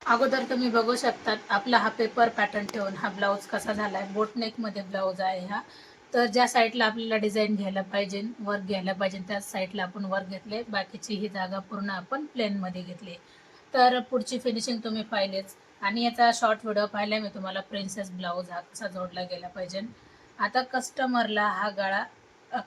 अगोदर तुम्ही बघू शकतात आपला हा पेपर पॅटर्न ठेवून हा ब्लाऊज कसा झाला आहे. बोटनेकमध्ये ब्लाऊज आहे हा. तर ज्या साईडला आपल्याला डिझाईन घ्यायला पाहिजे, वर्क घ्यायला पाहिजे, त्याच साईडला आपण वर्क घेतले. बाकीची ही जागा पूर्ण आपण प्लेनमध्ये घेतली. तर पुढची फिनिशिंग तुम्ही पाहिलेच आणि याचा शॉर्ट व्हिडिओ पाहिला मी तुम्हाला. प्रिन्सेस ब्लाऊज हा कसा जोडला गेला पाहिजे. आता कस्टमरला हा गळा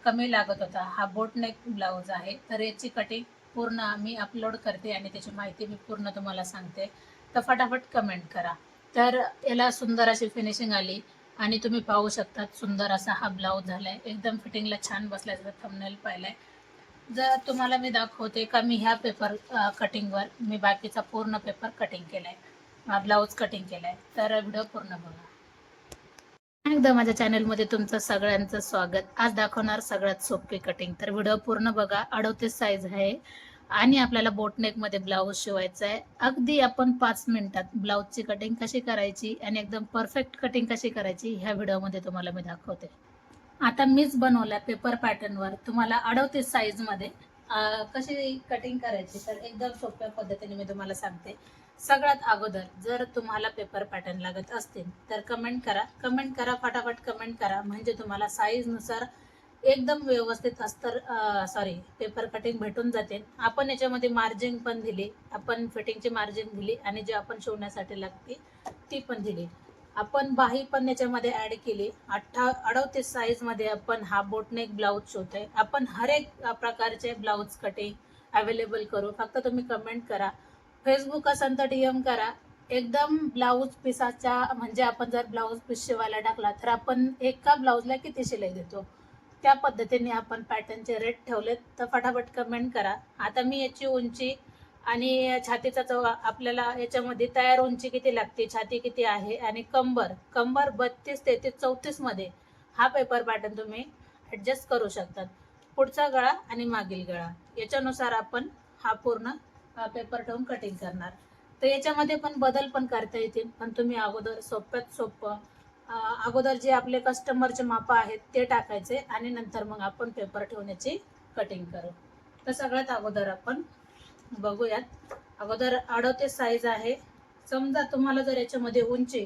कमी लागत होता. हा बोटनेक ब्लाऊज आहे, तर याची कटिंग पूर्ण मी अपलोड करते आणि त्याची माहिती मी पूर्ण तुम्हाला सांगते. तर फटाफट कमेंट करा. तर याला सुंदर अशी फिनिशिंग आली आणि तुम्ही पाहू शकता सुंदर असा हा ब्लाऊज झालाय. एकदम फिटिंगला छान बसलाय. जर थंबनेल पाहिलाय, जर तुम्हाला मी दाखवते का मी ह्या पेपर कटिंगवर मी बाकीचा पूर्ण पेपर कटिंग केलाय, ब्लाऊज कटिंग केलाय. तर व्हिडिओ पूर्ण बघा. एकदा माझ्या चॅनलमध्ये तुमचं सगळ्यांचं स्वागत. आज दाखवणार सगळ्यात सोपी कटिंग. तर व्हिडिओ पूर्ण बघा. 38 साईज आहे आणि आपल्याला बोटनेकमध्ये ब्लाऊज शिवायचा आहे. अगदी आपण 5 मिनिटात ब्लाऊजची कटिंग कशी करायची आणि एकदम परफेक्ट कटिंग कशी करायची ह्या व्हिडिओमध्ये तुम्हाला मी दाखवते. आता मीच बनवल्या पेपर पॅटर्नवर तुम्हाला 38 साईजमध्ये कशी कटिंग करायची तर एकदम सोप्या पद्धतीने मी तुम्हाला सांगते. सगळ्यात अगोदर जर तुम्हाला पेपर पॅटर्न लागत असतील तर कमेंट करा, फटाफट कमेंट करा. म्हणजे तुम्हाला साईजनुसार एकदम व्यवस्थित अस्तर पेपर कटिंग भेटून जाते. आपण याच्यामध्ये मार्जिन पण दिली, आपण फिटिंगची मार्जिन दिली आणि जे आपण शिवण्यासाठी लागते ती पण दिली. आपण बाही पण याच्यामध्ये ऍड केली. 38 साईज मध्ये आपण हा बोटनेक ब्लाऊज शिवतोय. आपण हर एक प्रकारचे ब्लाऊज कटिंग अवेलेबल करू. फक्त तुम्ही कमेंट करा. फेसबुक असेल तर डीएम करा. एकदम ब्लाऊज पिसाच्या म्हणजे आपण जर ब्लाऊज पीस शिवायला टाकला तर आपण एका ब्लाऊजला किती शिलाई देतो त्या पद्धतीने आपण पॅटर्नचे रेट ठेवलेत. तर फटाफट कमेंट करा. आता मी याची उंची आणि छातीचा आपल्याला याच्यामध्ये तयार उंची किती लागते, छाती किती आहे आणि कंबर कंबर 32, 33, 34 मध्ये हा पेपर पॅटर्न तुम्ही ऍडजस्ट करू शकतात. पुढचा गळा आणि मागील गळा याच्यानुसार आपण हा पूर्ण पेपर ठेवून कटिंग करणार. तर याच्यामध्ये पण बदल पण करता येतील. पण तुम्ही अगोदर सोप्यात सोपं अगोदर जे आपले कस्टमरचे माप आहेत ते टाकायचे आणि नंतर मग आपण पेपर ठेवण्याची कटिंग करू. तर सगळ्यात अगोदर आपण बघूयात. अगोदर 38 साईज आहे. समजा तुम्हाला जर याच्यामध्ये उंची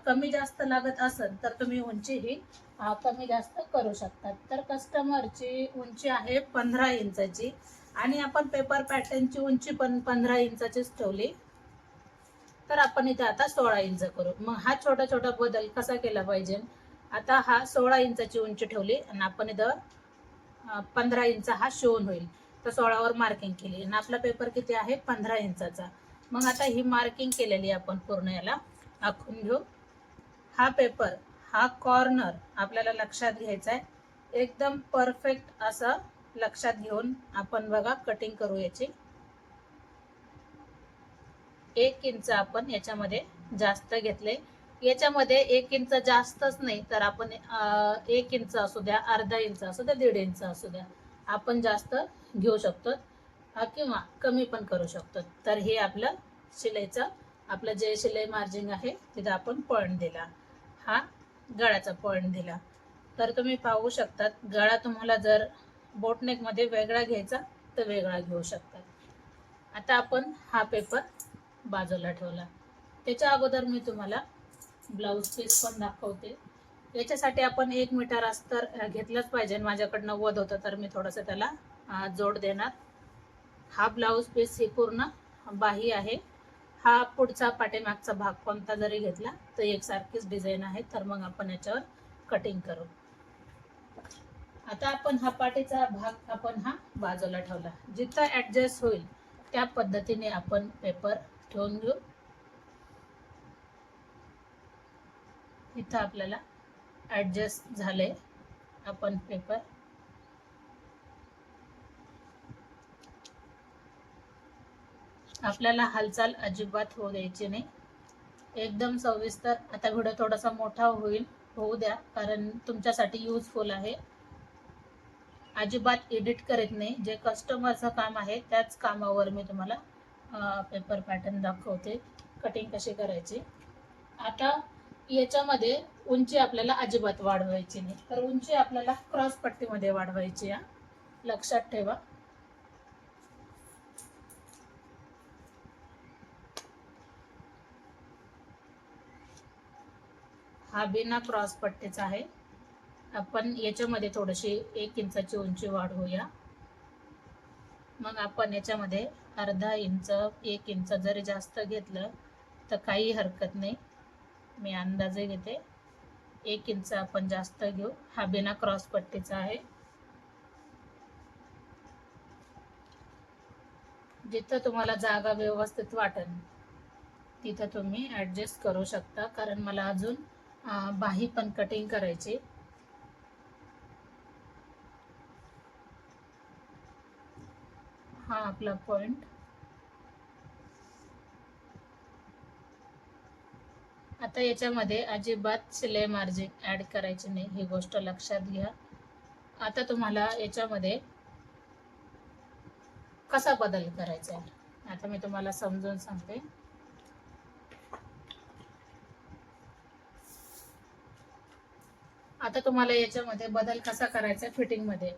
कमी जास्त लागत असेल तर तुम्ही उंची ही कमी जास्त करू शकतात. तर कस्टमरची उंची आहे 15 इंचाची आणि आपण पेपर पॅटर्नची उंची पण 15 इंचाचीच ठेवली. तर आपण इथे आता 16 इंच करू. मग हा छोटा छोटा बदल कसा केला पाहिजे. आता हा 16 इंचाची उंची ठेवली आणि आपण इथं 15 इंच हा शिवून होईल. तर 16 वर मार्किंग केली आणि आपला पेपर किती आहे 15 इंचाचा. मग आता ही मार्किंग केलेली आपण पूर्ण याला आखून घेऊ. हा पेपर हा कॉर्नर आपल्याला लक्षात घ्यायचा आहे. एकदम परफेक्ट असं लक्षात घेऊन आपण बघा कटिंग करू याची. 1 इंच आपण याच्यामध्ये जास्त घेतले. याच्यामध्ये 1 इंच जास्तच नाही तर आपण 1 इंच असू द्या, अर्धा इंच असू द्या, 1.5 इंच असू द्या, आपण जास्त घेऊ शकतो किंवा कमी पण करू शकतो. तर हे आपलं शिलाईचं आपलं जे शिलाई मार्जिन आहे तिथं आपण पॉइंट दिला. हा गळ्याचा पॉइंट दिला. तर तुम्ही पाहू शकतात गळा तुम्हाला जर बोटनेक मध्ये वेगळा घ्यायचा तर वेगळा घेऊ शकतात. आता आपण हा पेपर बाजूला ठेवला. त्याच्या अगोदर मी तुम्हाला ब्लाऊज पीस पण दाखवते. याच्यासाठी आपण 1 मीटर अस्तर घेतलंच पाहिजे. माझ्याकडे 90 होतं तर मी थोडंसं त्याला जोड देणार. हा ब्लाऊज पीस ही पूर्ण बाही आहे. हा पुढचा पाठीमागचा भाग कोणता जरी घेतला तर एकसारखीच डिझाईन आहे. तर मग आपण याच्यावर कटिंग करू. आता आपण हा पाठीचा भाग आपण हा बाजूला ठेवला. जिथं ऍडजस्ट होईल त्या पद्धतीने आपण पेपर ठेवून घेऊ. इथं आपल्याला ऍडजस्ट झाले आपण पेपर. आपल्याला हालचाल अजिबात होऊ द्यायची नाही. एकदम सविस्तर. आता व्हिडिओ थोडासा मोठा होऊ द्या कारण तुमच्यासाठी युजफुल आहे. अजिबात एडिट करत नाही. जे कस्टमरचं काम आहे त्याच कामावर मी तुम्हाला पेपर पॅटर्न दाखवते कटिंग कशी करायची. आता याच्यामध्ये उंची आपल्याला अजिबात वाढवायची नाही. तर उंची आपल्याला क्रॉस पट्टीमध्ये वाढवायची आहे, लक्षात ठेवा. हा बिना क्रॉस पट्टीचा आहे. आपण याच्यामध्ये थोडीशी 1 इंचाची उंची वाढवूया. मग आपण याच्यामध्ये अर्धा इंच 1 इंच जरी जास्त घेतलं तर काही हरकत नाही. मी अंदाजे घेते. 1 इंच आपण जास्त घेऊ. हा बिना क्रॉस पट्टीचा आहे. जिथं तुम्हाला जागा व्यवस्थित वाटेल तिथं तुम्ही ॲडजस्ट करू शकता, कारण मला अजून बाही पण कटिंग करायची. हा आपला पॉइंट. आता याच्यामध्ये अजिबात शिलाई मार्जिन ॲड करायची नाही, ही गोष्ट लक्षात घ्या. आता तुम्हाला याच्यामध्ये कसा बदल करायचा आहे आता मी तुम्हाला समजून सांगते. आता तुम्हाला याच्यामध्ये बदल कसा करायचा आहे फिटिंगमध्ये.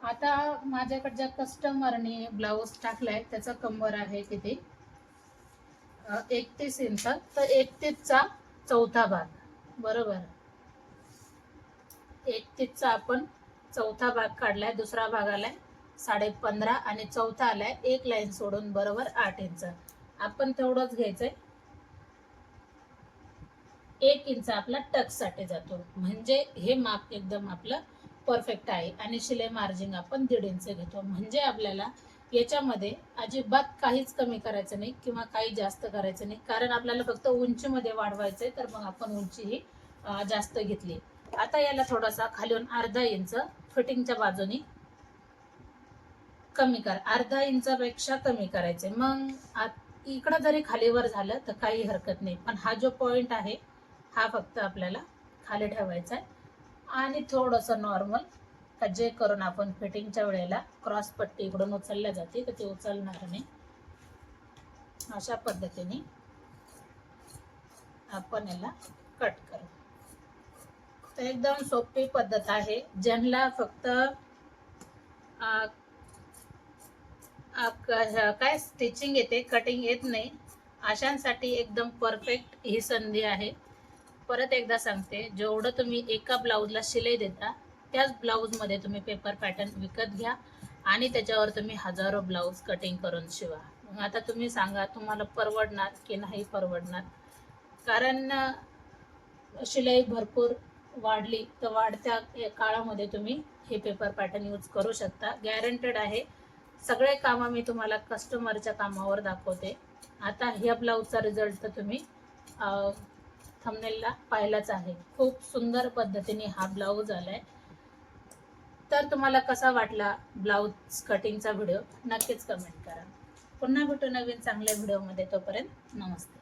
आता माझ्याकडे ज्या कस्टमरने ब्लाऊज टाकलाय त्याचा कंबर आहे किती 31 इंच, तर 31चा चौथा भाग, बरोबर. 31चा आपण चौथा भाग काढलाय, दुसरा भाग आलाय 15.5 आणि चौथा आलाय 1 लाईन सोडून बरोबर 8 इंच. आपण तेवढंच घ्यायचंय. 1 इंच आपला टक्स साठी जातो, म्हणजे हे माप एकदम आपलं परफेक्ट आहे. आणि शिलाई मार्जिन आपण 1.5 इंच घेतो, म्हणजे आपल्याला याच्यामध्ये अजिबात काहीच कमी करायचं नाही किंवा काही जास्त करायचं नाही, कारण आपल्याला फक्त उंचीमध्ये वाढवायचंय. तर मग आपण उंची ही जास्त घेतली. आता याला थोडासा खालून अर्धा इंच फिटिंगच्या बाजूने कमी कर, अर्धा इंचापेक्षा कमी करायचे. मग इकडं जरी खालीवर झालं तर काही हरकत नाही, पण हा जो पॉइंट आहे हा फक्त आपल्याला खाली ठेवायचा आहे. आणि थोडंसं नॉर्मल, जे करून आपण फिटिंगच्या वेळेला क्रॉस पट्टी इकडून उचलल्या जाते तर ते उचलणार नाही. अशा पद्धतीने आपण याला कट करू. तर एकदम सोपी पद्धत आहे. ज्यांना फक्त काय स्टिचिंग येते, कटिंग येत नाही, अशांसाठी एकदम परफेक्ट ही संधी आहे. परत एकदा सांगते, जेवढं तुम्ही एका ब्लाऊजला शिलाई देता त्याच ब्लाऊजमध्ये तुम्ही पेपर पॅटर्न विकत घ्या आणि त्याच्यावर तुम्ही हजारो ब्लाऊज कटिंग करून शिवा. मग आता तुम्ही सांगा तुम्हाला परवडणार की नाही परवडणार. कारण शिलाई भरपूर वाढली तर वाढत्या काळामध्ये तुम्ही हे पेपर पॅटर्न यूज करू शकता. गॅरंटेड आहे. सगळे कामं मी तुम्हाला कस्टमरच्या कामावर दाखवते. आता ह्या ब्लाऊजचा रिझल्ट तर तुम्ही थंबनेलला पाहिलाच आहे. खूप सुंदर पद्धतीने हा ब्लाऊज आलाय. तर तुम्हाला कसा वाटला ब्लाऊज कटिंगचा व्हिडिओ नक्कीच कमेंट करा. पुन्हा भेटू नवीन चांगल्या व्हिडिओमध्ये. तोपर्यंत नमस्ते.